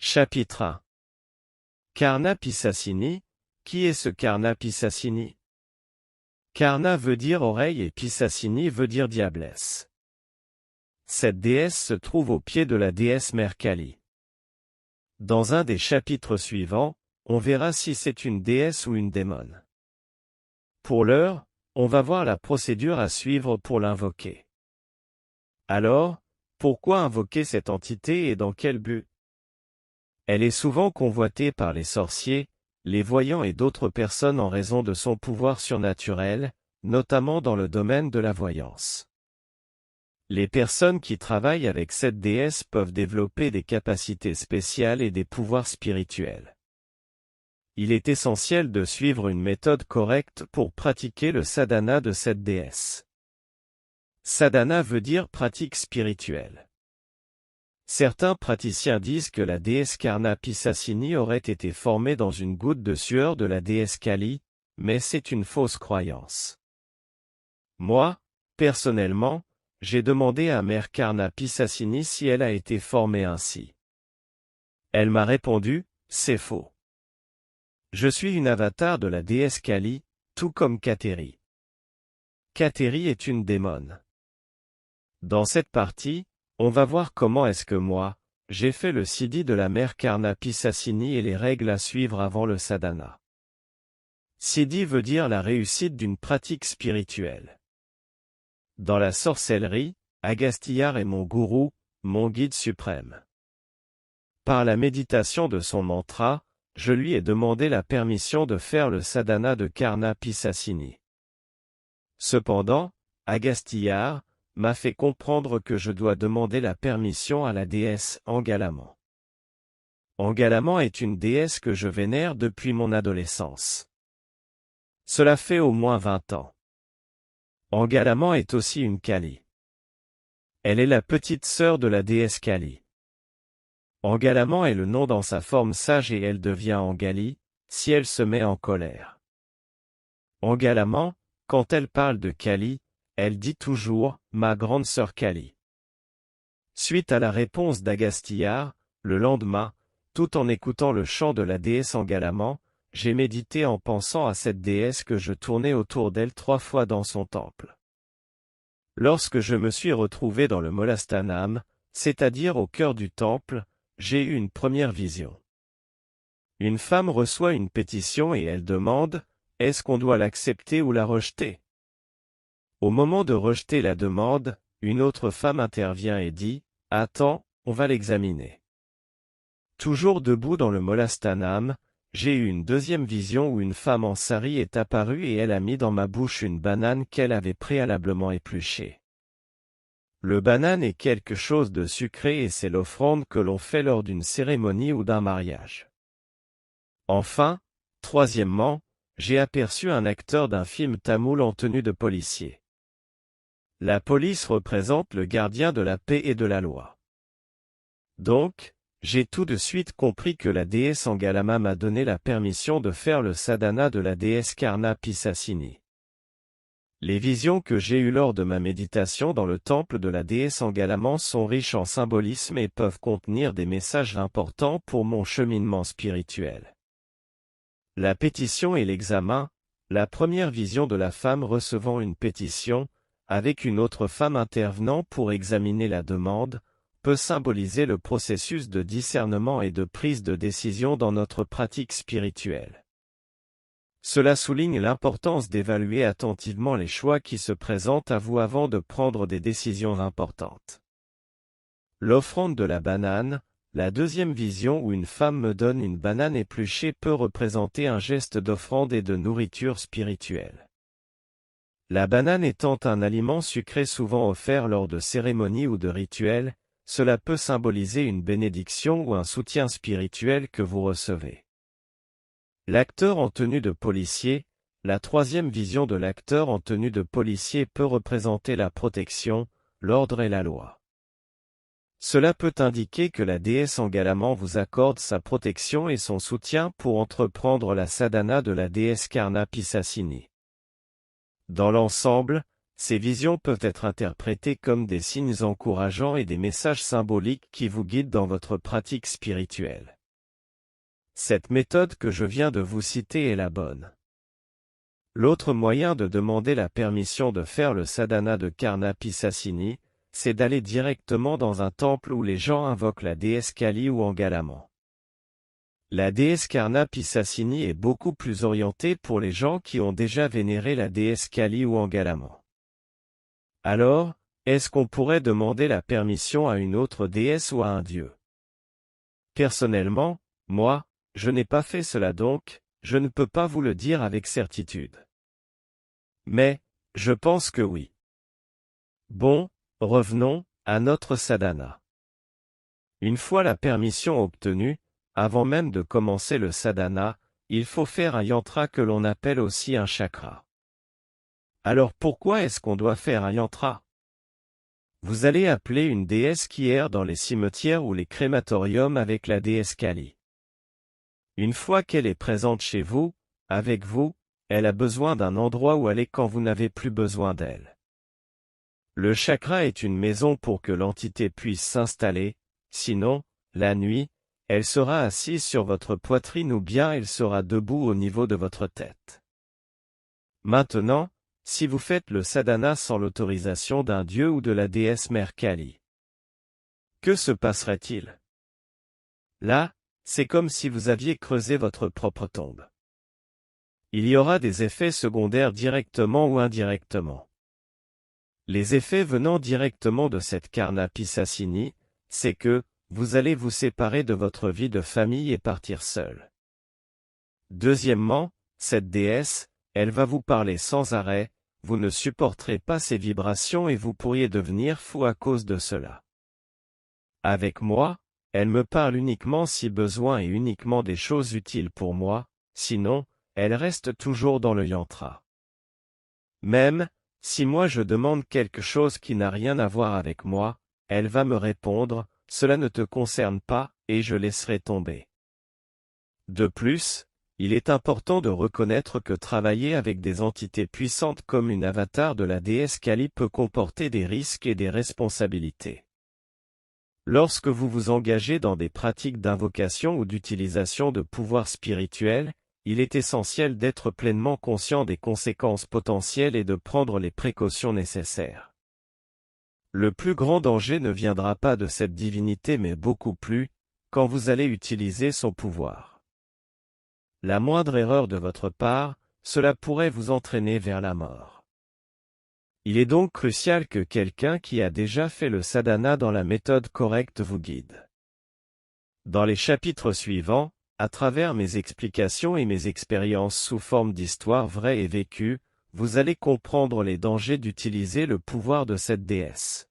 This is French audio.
Chapitre 1. Karna Pisassini. Qui est ce Karna Pisassini? Karna veut dire oreille et Pisassini veut dire diablesse. Cette déesse se trouve au pied de la déesse mère Kali. Dans un des chapitres suivants, on verra si c'est une déesse ou une démone. Pour l'heure, on va voir la procédure à suivre pour l'invoquer. Alors, pourquoi invoquer cette entité et dans quel but? Elle est souvent convoitée par les sorciers, les voyants et d'autres personnes en raison de son pouvoir surnaturel, notamment dans le domaine de la voyance. Les personnes qui travaillent avec cette déesse peuvent développer des capacités spéciales et des pouvoirs spirituels. Il est essentiel de suivre une méthode correcte pour pratiquer le sadhana de cette déesse. Sadhana veut dire pratique spirituelle. Certains praticiens disent que la déesse Karna Pisassini aurait été formée dans une goutte de sueur de la déesse Kali, mais c'est une fausse croyance. Moi, personnellement, j'ai demandé à Mère Karna Pisassini si elle a été formée ainsi. Elle m'a répondu, c'est faux. Je suis une avatar de la déesse Kali, tout comme Kateri. Kateri est une démone. Dans cette partie, on va voir comment est-ce que moi, j'ai fait le siddhi de la mère Karna Pisassini et les règles à suivre avant le sadhana. Siddhi veut dire la réussite d'une pratique spirituelle. Dans la sorcellerie, Agasthyar est mon gourou, mon guide suprême. Par la méditation de son mantra, je lui ai demandé la permission de faire le sadhana de Karna Pisassini. Cependant, Agasthyar m'a fait comprendre que je dois demander la permission à la déesse Angalaman. Angalaman est une déesse que je vénère depuis mon adolescence. Cela fait au moins 20 ans. Angalaman est aussi une Kali. Elle est la petite sœur de la déesse Kali. Angalaman est le nom dans sa forme sage et elle devient Angali, si elle se met en colère. Angalaman, quand elle parle de Kali, elle dit toujours « ma grande sœur Kali ». Suite à la réponse d'Agasthyar, le lendemain, tout en écoutant le chant de la déesse Angalaman, j'ai médité en pensant à cette déesse que je tournais autour d'elle 3 fois dans son temple. Lorsque je me suis retrouvé dans le Molastanam, c'est-à-dire au cœur du temple, j'ai eu une première vision. Une femme reçoit une pétition et elle demande « est-ce qu'on doit l'accepter ou la rejeter ?» Au moment de rejeter la demande, une autre femme intervient et dit « Attends, on va l'examiner ». Toujours debout dans le Molastanam, j'ai eu une deuxième vision où une femme en sari est apparue et elle a mis dans ma bouche une banane qu'elle avait préalablement épluchée. Le banane est quelque chose de sucré et c'est l'offrande que l'on fait lors d'une cérémonie ou d'un mariage. Enfin, troisièmement, j'ai aperçu un acteur d'un film tamoul en tenue de policier. La police représente le gardien de la paix et de la loi. Donc, j'ai tout de suite compris que la déesse Angalama m'a donné la permission de faire le sadhana de la déesse Karna Pisassini. Les visions que j'ai eues lors de ma méditation dans le temple de la déesse Angalaman sont riches en symbolisme et peuvent contenir des messages importants pour mon cheminement spirituel. La pétition et l'examen, la première vision de la femme recevant une pétition, avec une autre femme intervenant pour examiner la demande, peut symboliser le processus de discernement et de prise de décision dans notre pratique spirituelle. Cela souligne l'importance d'évaluer attentivement les choix qui se présentent à vous avant de prendre des décisions importantes. L'offrande de la banane, la deuxième vision où une femme me donne une banane épluchée peut représenter un geste d'offrande et de nourriture spirituelle. La banane étant un aliment sucré souvent offert lors de cérémonies ou de rituels, cela peut symboliser une bénédiction ou un soutien spirituel que vous recevez. L'acteur en tenue de policier, la troisième vision de l'acteur en tenue de policier peut représenter la protection, l'ordre et la loi. Cela peut indiquer que la déesse Angalaman vous accorde sa protection et son soutien pour entreprendre la sadhana de la déesse Karna Pisassini. Dans l'ensemble, ces visions peuvent être interprétées comme des signes encourageants et des messages symboliques qui vous guident dans votre pratique spirituelle. Cette méthode que je viens de vous citer est la bonne. L'autre moyen de demander la permission de faire le sadhana de Karna Pisassini, c'est d'aller directement dans un temple où les gens invoquent la déesse Kali ou Angalamman. La déesse Karna Pisassini est beaucoup plus orientée pour les gens qui ont déjà vénéré la déesse Kali ou Angalamman. Alors, est-ce qu'on pourrait demander la permission à une autre déesse ou à un dieu? Personnellement, moi, je n'ai pas fait cela donc, je ne peux pas vous le dire avec certitude. Mais, je pense que oui. Bon, revenons à notre sadhana. Une fois la permission obtenue, avant même de commencer le sadhana, il faut faire un yantra que l'on appelle aussi un chakra. Alors pourquoi est-ce qu'on doit faire un yantra? Vous allez appeler une déesse qui erre dans les cimetières ou les crématoriums avec la déesse Kali. Une fois qu'elle est présente chez vous, avec vous, elle a besoin d'un endroit où aller quand vous n'avez plus besoin d'elle. Le chakra est une maison pour que l'entité puisse s'installer, sinon, la nuit, elle sera assise sur votre poitrine ou bien elle sera debout au niveau de votre tête. Maintenant, si vous faites le sadhana sans l'autorisation d'un dieu ou de la déesse mère Kali, que se passerait-il? Là, c'est comme si vous aviez creusé votre propre tombe. Il y aura des effets secondaires directement ou indirectement. Les effets venant directement de cette Karna Pisassini, c'est que, vous allez vous séparer de votre vie de famille et partir seul. Deuxièmement, cette déesse, elle va vous parler sans arrêt, vous ne supporterez pas ses vibrations et vous pourriez devenir fou à cause de cela. Avec moi, elle me parle uniquement si besoin et uniquement des choses utiles pour moi, sinon, elle reste toujours dans le yantra. Même, si moi je demande quelque chose qui n'a rien à voir avec moi, elle va me répondre, cela ne te concerne pas, et je laisserai tomber. De plus, il est important de reconnaître que travailler avec des entités puissantes comme une avatar de la déesse Kali peut comporter des risques et des responsabilités. Lorsque vous vous engagez dans des pratiques d'invocation ou d'utilisation de pouvoirs spirituels, il est essentiel d'être pleinement conscient des conséquences potentielles et de prendre les précautions nécessaires. Le plus grand danger ne viendra pas de cette divinité mais beaucoup plus, quand vous allez utiliser son pouvoir. La moindre erreur de votre part, cela pourrait vous entraîner vers la mort. Il est donc crucial que quelqu'un qui a déjà fait le sadhana dans la méthode correcte vous guide. Dans les chapitres suivants, à travers mes explications et mes expériences sous forme d'histoires vraies et vécues, vous allez comprendre les dangers d'utiliser le pouvoir de cette déesse.